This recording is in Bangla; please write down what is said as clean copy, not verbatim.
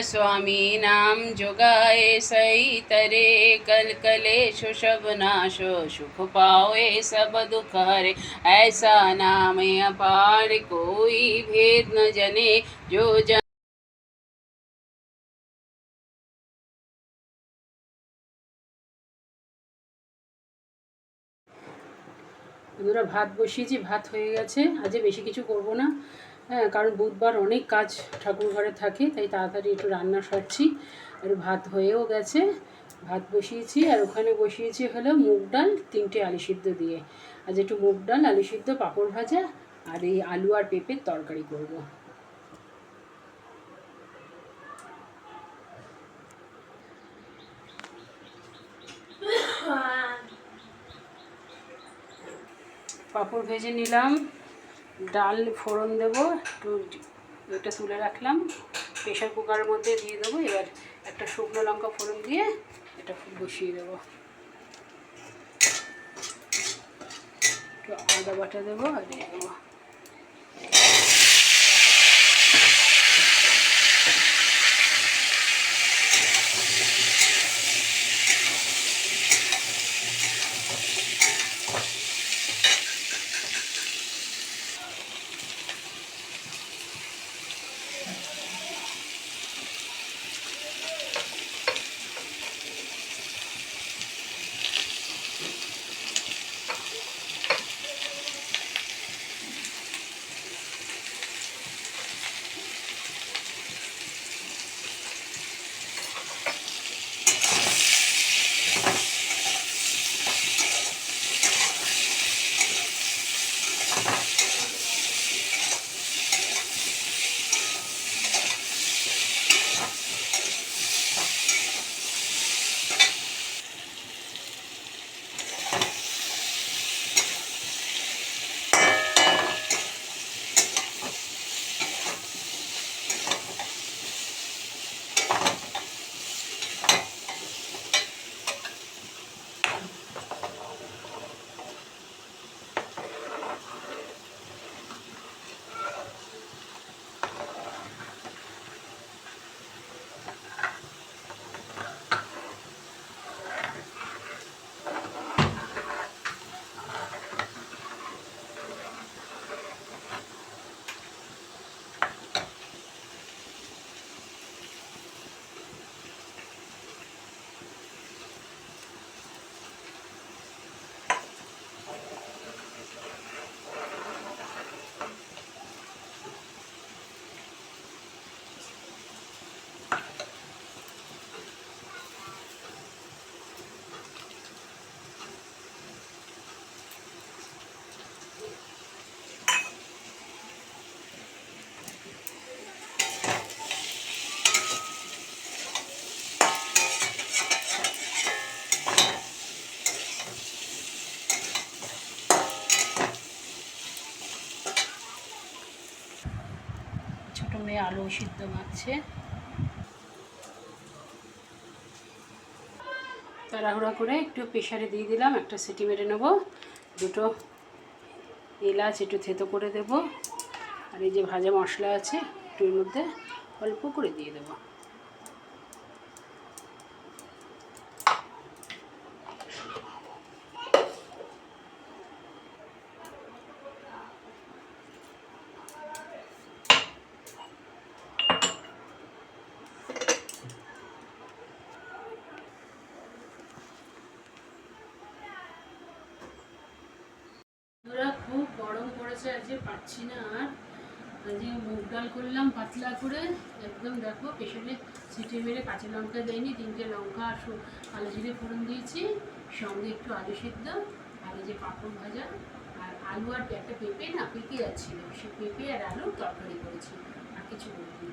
स्वामी नाम जोगाए सही तरे कल कलेशु सब नाशो सुख पाओ सब दुख हरे ऐसा नाम अपार कोई भेद न जने जो जन বন্ধুরা ভাত বসিয়েছি, ভাত হয়ে গেছে। আজকে বেশি কিছু করব না, হ্যাঁ, কারণ বুধবার অনেক কাজ ঠাকুর ঘরে থাকে, তাই তাড়াতাড়ি একটু রান্না সারছি। আর ভাত হয়েও গেছে, ভাত বসিয়েছি। আর ওখানে বসিয়েছি হলো মুগ ডাল 3টে আলু সিদ্ধ দিয়ে। আজ একটু মুগ ডাল, আলু সিদ্ধ, পাঁপড় ভাজা আর এই আলু আর পেঁপের তরকারি করব। পাঁপড় ভেজে নিলাম, ডাল ফোড়ন দেবো, একটু এটা তুলে রাখলাম, প্রেশার কুকারের মধ্যে দিয়ে দেবো। এবার একটা শুকনো লঙ্কা ফোড়ন দিয়ে এটা বসিয়ে দেবো। একটু আদা বাটা দেবো আর দিয়ে দেবো। ছোটো মেয়ে আলু সিদ্ধ মাখছে। তাড়াহুড়া করে একটু প্রেশারে দিয়ে দিলাম, একটা সিটি মেরে নেবো। দুটো এলাচ একটু থেতো করে দেব। আর এই যে ভাজা মশলা আছে একটু এর মধ্যে অল্প করে দিয়ে দেবো। খুব গরম পড়েছে, আজকে পাচ্ছি না। আর আজকে মুগ ডাল করলাম পাতলা করে একদম, দেখো প্রেশারে সিটি মেরে, কাঁচা লঙ্কা দেয়নি, 3টে লঙ্কা আর কালো জিরে ফোড়ন দিয়েছি, সঙ্গে একটু আলু সিদ্ধ আর এই যে পাঁপড় ভাজা আর আলু আর একটা পেঁপে না পেঁপে যাচ্ছিলো, সে পেঁপে আর আলু তরকারি করেছি, আর কিছু করিনি।